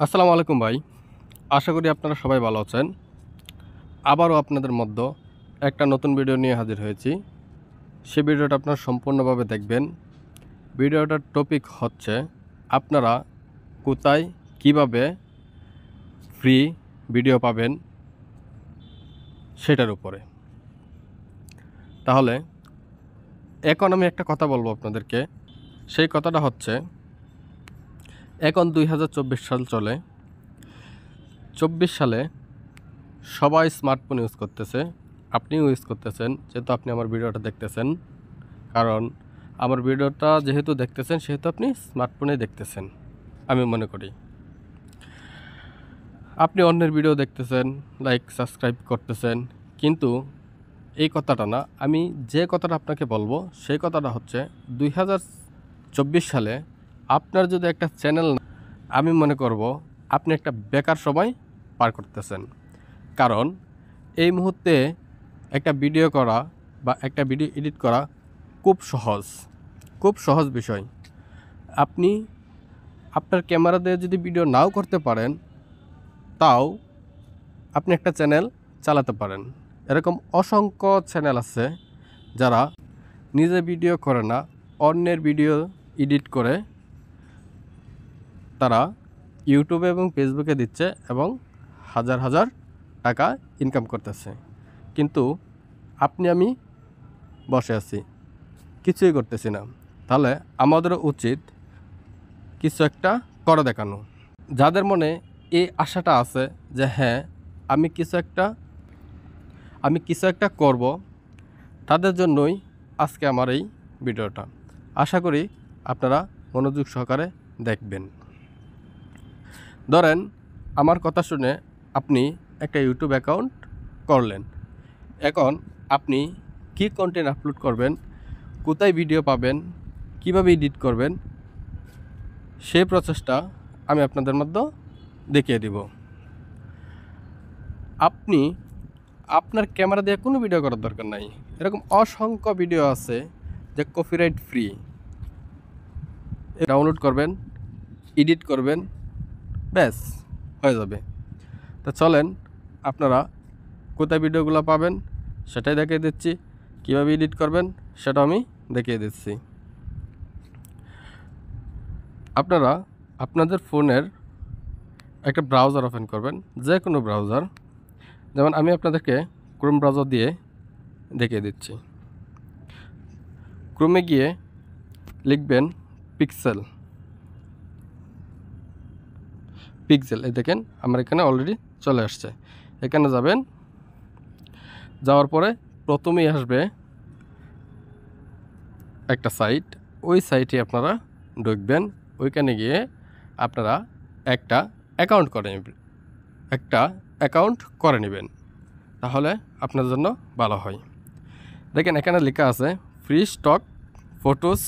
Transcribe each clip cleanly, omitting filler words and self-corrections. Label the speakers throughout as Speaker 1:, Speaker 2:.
Speaker 1: আসসালামু আলাইকুম ভাই। আশা করি আপনারা সবাই ভালো আছেন। আবারও আপনাদের মধ্যে একটা নতুন ভিডিও নিয়ে হাজির হয়েছি। সেই ভিডিওটা আপনারা সম্পূর্ণভাবে দেখবেন। ভিডিওটার টপিক হচ্ছে আপনারা কোথায় কিভাবে ফ্রি ভিডিও পাবেন সেটার উপরে। তাহলে এখন আমি একটা কথা বলবো আপনাদেরকে। সেই কথাটা হচ্ছে এখন 2024 সাল চলে। 24 সালে সবাই স্মার্টফোন ইউজ করতেছে, আপনিও ইউজ করতেছেন যেহেতু আপনি আমার ভিডিওটা দেখতেছেন। কারণ আমার ভিডিওটা যেহেতু দেখতেছেন সেহেতু আপনি স্মার্টফোনে দেখতেছেন আমি মনে করি। আপনি অন্যের ভিডিও দেখতেছেন, লাইক সাবস্ক্রাইব করতেছেন, কিন্তু এই কথাটা না। আমি যে কথাটা আপনাকে বলবো সেই কথাটা হচ্ছে 2024 সালে আপনার যদি একটা চ্যানেল, আমি মনে করব আপনি একটা বেকার সময় পার করতেছেন। কারণ এই মুহূর্তে একটা ভিডিও করা বা একটা ভিডিও এডিট করা খুব সহজ বিষয়। আপনি আপনার ক্যামেরা দিয়ে যদি ভিডিও নাও করতে পারেন, তাও আপনি একটা চ্যানেল চালাতে পারেন। এরকম অসংখ্য চ্যানেল আছে যারা নিজে ভিডিও করে না, অন্যের ভিডিও এডিট করে তারা ইউটিউবে এবং ফেসবুকে দিচ্ছে এবং হাজার হাজার টাকা ইনকাম করতেছে। কিন্তু আমি বসে আছি, কিছুই করতেছি না। তাহলে আমাদেরও উচিত কিছু একটা করে দেখানো। যাদের মনে এই আশাটা আছে যে হ্যাঁ আমি কিছু একটা করব, তাদের জন্যই আজকে আমার এই ভিডিওটা। আশা করি আপনারা মনোযোগ সহকারে দেখবেন। ধরেন আমার কথা শুনে আপনি একটা ইউটিউব অ্যাকাউন্ট করলেন। এখন আপনি কি কন্টেন্ট আপলোড করবেন, কোথায় ভিডিও পাবেন, কিভাবে এডিট করবেন, সেই প্রসেসটা আমি আপনাদের মধ্যে দেখিয়ে দিব। আপনি আপনার ক্যামেরা দিয়ে কোনো ভিডিও করার দরকার নাই। এরকম অসংখ্য ভিডিও আছে যে কপিরাইট ফ্রি। ডাউনলোড করবেন, এডিট করবেন, ব্যাস হয়ে যাবে। তা চলেন আপনারা কোথায় ভিডিওগুলো পাবেন সেটাই দেখিয়ে দিচ্ছি, কীভাবে এডিট করবেন সেটা আমি দেখিয়ে দিচ্ছি। আপনারা আপনাদের ফোনের একটা ব্রাউজার ওপেন করবেন, যে কোনো ব্রাউজার। যেমন আমি আপনাদেরকে ক্রোম ব্রাউজার দিয়ে দেখিয়ে দিচ্ছি। ক্রোমে গিয়ে লিখবেন পিক্সেল। এই দেখেন আমার এখানে অলরেডি চলে আসছে। এখানে যাবেন, যাওয়ার পরে প্রথমেই আসবে একটা সাইট। ওই সাইটে আপনারা ঢুকবেন। ওইখানে গিয়ে আপনারা একটা অ্যাকাউন্ট করে নেবেন, তাহলে আপনার জন্য ভালো হয়। দেখেন এখানে লেখা আছে ফ্রি স্টক ফটোস,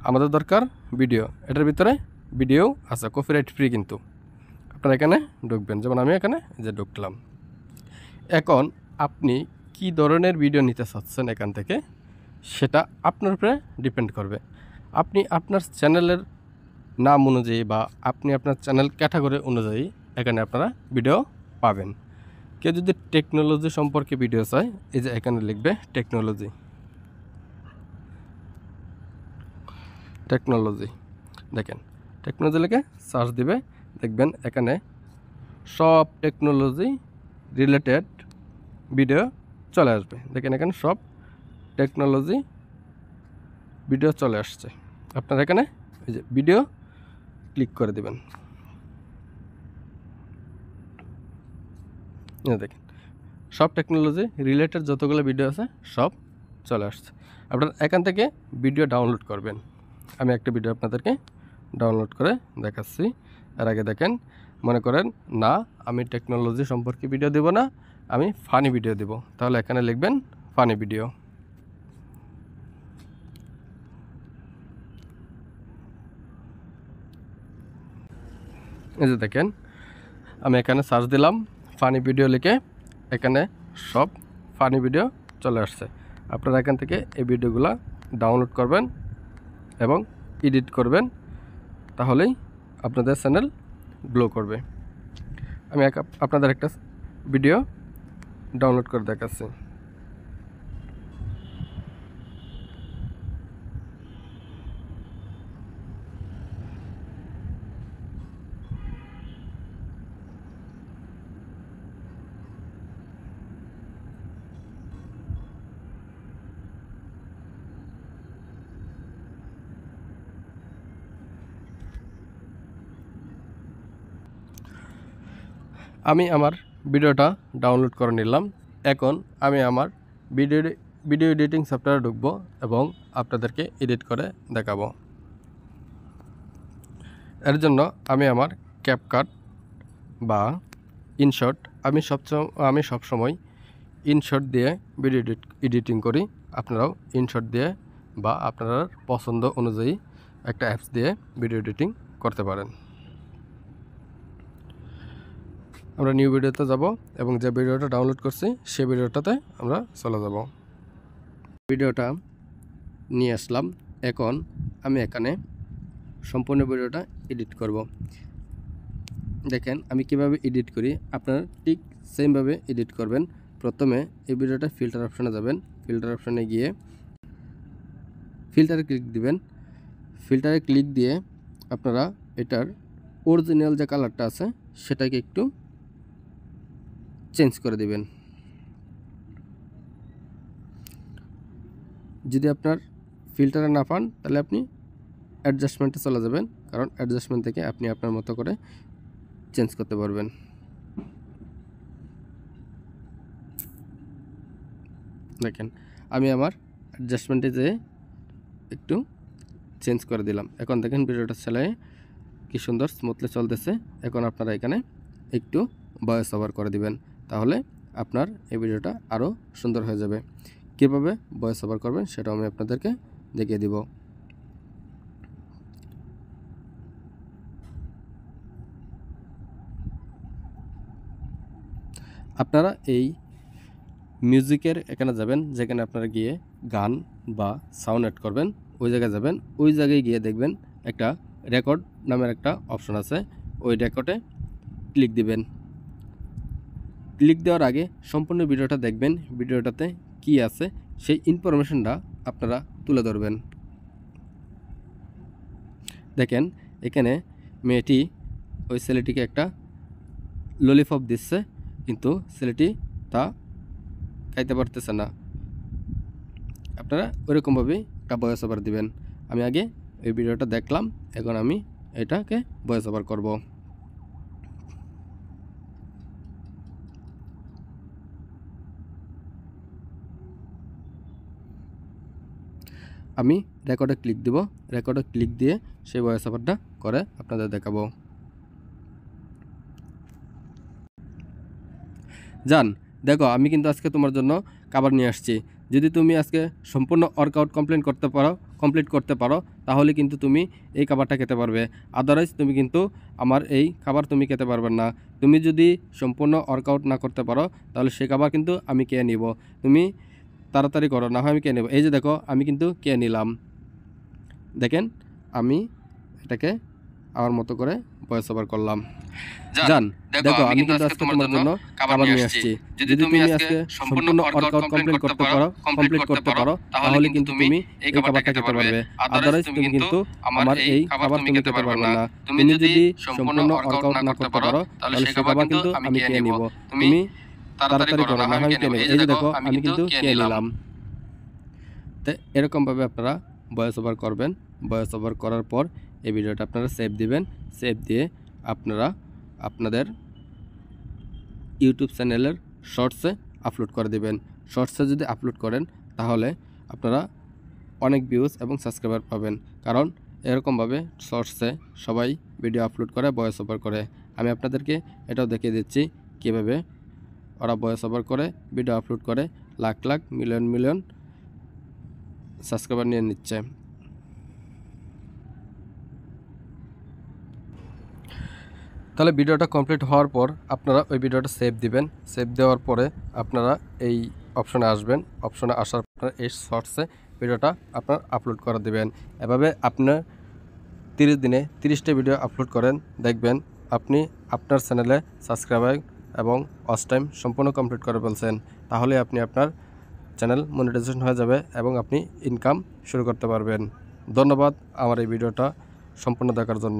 Speaker 1: আমাদের দরকার ভিডিও। এটার ভিতরে ভিডিও আছে, কপিরাইট ফ্রি। কিন্তু আপনারা এখানে ঢুকবেন, যেমন আমি এখানে যে ঢুকলাম। এখন আপনি কি ধরনের ভিডিও নিতে চাচ্ছেন এখান থেকে সেটা আপনার উপরে ডিপেন্ড করবে। আপনি আপনার চ্যানেলের নাম অনুযায়ী বা আপনি আপনার চ্যানেল ক্যাটাগরি অনুযায়ী এখানে আপনারা ভিডিও পাবেন। কেউ যদি টেকনোলজি সম্পর্কে ভিডিও চায়, এই যে এখানে লিখবে টেকনোলজি। দেখেন টেকনোলজি লিখে সার্চ দিবে, দেখবেন এখানে সব টেকনোলজি রিলেটেড ভিডিও চলে আসবে। দেখেন এখানে সব টেকনোলজি ভিডিও চলে আসছে। আপনারা এখানে এই যে ভিডিও ক্লিক করে দেবেন। দেখেন সব টেকনোলজি রিলেটেড যতগুলো ভিডিও আছে সব চলে আসছে। আপনারা এখান থেকে ভিডিও ডাউনলোড করবেন। আমি একটা ভিডিও আপনাদেরকে ডাউনলোড করে দেখাচ্ছি। এর আগে দেখেন, মনে করেন না আমি টেকনোলজি সম্পর্কে ভিডিও দেব না, আমি ফানি ভিডিও দেব, তাহলে এখানে লিখবেন ফানি ভিডিও। এই যে দেখেন আমি এখানে সার্চ দিলাম ফানি ভিডিও লিখে, এখানে সব ফানি ভিডিও চলে আসছে। আপনারা এখান থেকে এই ভিডিওগুলো ডাউনলোড করবেন এবং এডিট করবেন, তাহলেই আপনাদের চ্যানেল গ্লো করবে। আমি আপনাদের একটা ভিডিও ডাউনলোড করে দেখাচ্ছি। আমি আমার ভিডিওটা ডাউনলোড করে নিলাম। এখন আমি আমার ভিডিও এডিটিং সফটওয়্যারে ঢুকবো এবং আপনাদেরকে এডিট করে দেখাবো। এর জন্য আমি আমার ক্যাপকাট বা ইনশট, আমি সবসময় ইনশট দিয়ে ভিডিও এডিটিং করি। আপনারাও ইনশট দিয়ে বা আপনার পছন্দ অনুযায়ী একটা অ্যাপস দিয়ে ভিডিও এডিটিং করতে পারেন। আমরা নিউ ভিডিওতে যাব এবং যে ভিডিওটা ডাউনলোড করছি সেই ভিডিওটাতে আমরা চলে যাব। ভিডিওটা নিয়ে আসলাম। এখন আমি এখানে সম্পূর্ণ ভিডিওটা এডিট করব। দেখেন আমি কিভাবে এডিট করি, আপনারা ঠিক সেমভাবে এডিট করবেন। প্রথমে এই ভিডিওটা ফিল্টার অপশানে যাবেন। ফিল্টার অপশানে গিয়ে ফিল্টারে ক্লিক দিবেন। ফিল্টারে ক্লিক দিয়ে আপনারা এটার অরিজিনাল যে কালারটা আছে সেটাকে একটু চেঞ্জ করে দিবেন। যদি আপনার ফিল্টারে না পান তাহলে আপনি অ্যাডজাস্টমেন্টে চলে যাবেন, কারণ অ্যাডজাস্টমেন্ট থেকে আপনি আপনার মতো করে চেঞ্জ করতে পারবেন। দেখেন আমি আমার অ্যাডজাস্টমেন্টে যেয়ে একটু চেঞ্জ করে দিলাম। এখন দেখেন ভিডিওটা চালায়ে কি সুন্দর স্মুথলি চলতেছে। এখন আপনারা এখানে একটু ভয়েস ওভার করে দিবেন, তাহলে আপনার এই ভিডিওটা আরও সুন্দর হয়ে যাবে। কীভাবে ভয়েস ওভার করবেন সেটাও আমি আপনাদেরকে দেখিয়ে দিব। আপনারা এই মিউজিকের এখানে যাবেন, যেখানে আপনারা গিয়ে গান বা সাউন্ড অ্যাড করবেন ওই জায়গায় যাবেন। ওই জায়গায় গিয়ে দেখবেন একটা রেকর্ড নামের একটা অপশন আছে, ওই রেকর্ডে ক্লিক দিবেন। ক্লিক দেওয়ার আগে সম্পূর্ণ ভিডিওটা দেখবেন, ভিডিওটাতে কি আছে সেই ইনফরমেশনটা আপনারা তুলে ধরবেন। দেখেন এখানে মেয়েটি ওই ছেলেটিকে একটা ললিপপ দিচ্ছে, কিন্তু ছেলেটি তা খাইতে পারতেছে না। আপনারা ওইরকমভাবেই একটা ভয়েস ওভার দিবেন। আমি আগে এই ভিডিওটা দেখলাম, এখন আমি এটাকে ভয়েস ওভার করব। আমি রেকর্ডে ক্লিক দিব। রেকর্ডে ক্লিক দিয়ে সেই ভয়েস ওভারটা করে আপনাদের দেখাবো। জান দেখো, আমি কিন্তু আজকে তোমার জন্য খাবার নিয়ে আসছি। যদি তুমি আজকে সম্পূর্ণ ওয়ার্কআউট কমপ্লিট করতে পারো তাহলে কিন্তু তুমি এই খাবারটা খেতে পারবে। আদারওয়াইজ তুমি কিন্তু আমার এই খাবার তুমি খেতে পারবে না। তুমি যদি সম্পূর্ণ ওয়ার্কআউট না করতে পারো তাহলে সেই খাবার কিন্তু আমি খেয়ে নিব। তুমি তাড়াতাড়ি করো, না হয় আমি খেয়ে নেব। এই যে দেখো আমি কিন্তু খেয়ে নিলাম। দেখেন আমি এটাকে আমার মতো করে ভয়েস ওভার করলাম। জান দেখো, আমি কিন্তু আজকে তোমার জন্য খাবার নিয়ে আসছি। যদি তুমি আজকে সম্পূর্ণ ওয়ার্কআউট কমপ্লিট করতে পারো তাহলে কিন্তু তুমি এই খাবারটা খেতে পারবে। আদারওয়াইজ তুমি কিন্তু আমার এই খাবার তুমি খেতে পারবে না। তুমি যদি সম্পূর্ণ ওয়ার্কআউট না করতে পারো তাহলে সেই খাবার কিন্তু আমি খেয়ে নিব। তুমি তাড়াতাড়ি করো, না হয় আমি খেয়ে নেব। এই যে দেখো আমি কিন্তু খেয়ে নিলাম। তো এরকমভাবে আপনারা ভয়েস ওভার করবেন। ভয়েস ওভার করার পর এই ভিডিওটা আপনারা সেভ দিবেন। সেভ দিয়ে আপনারা আপনাদের ইউটিউব চ্যানেলের শর্টসে আপলোড করে দেবেন। শর্টসে যদি আপলোড করেন তাহলে আপনারা অনেক ভিউজ এবং সাবস্ক্রাইবার পাবেন, কারণ এরকমভাবে শর্টসে সবাই ভিডিও আপলোড করে, ভয়েস ওভার করে। আমি আপনাদেরকে এটাও দেখিয়ে দিচ্ছি কীভাবে ওরা ভয়েস ওভার করে ভিডিও আপলোড করে লাখ লাখ মিলিয়ন সাবস্ক্রাইবার নিয়ে নিচ্ছে। তাহলে ভিডিওটা কমপ্লিট হওয়ার পর আপনারা ওই ভিডিওটা সেভ দিবেন। সেভ দেওয়ার পরে আপনারা এই অপশনে আসবেন। অপশনে আসার পর এই শর্টসে ভিডিওটা আপনার আপলোড করে দেবেন। এভাবে আপনার 30 দিনে 30টা ভিডিও আপলোড করেন, দেখবেন আপনি আপনার চ্যানেলে সাবস্ক্রাইব এবং ওয়াচ টাইম সম্পূর্ণ কমপ্লিট করে ফেলছেন, তাহলে আপনি আপনার চ্যানেল মনিটাইজেশন হয়ে যাবে এবং আপনি ইনকাম শুরু করতে পারবেন। ধন্যবাদ আমার এই ভিডিওটা সম্পূর্ণ দেখার জন্য।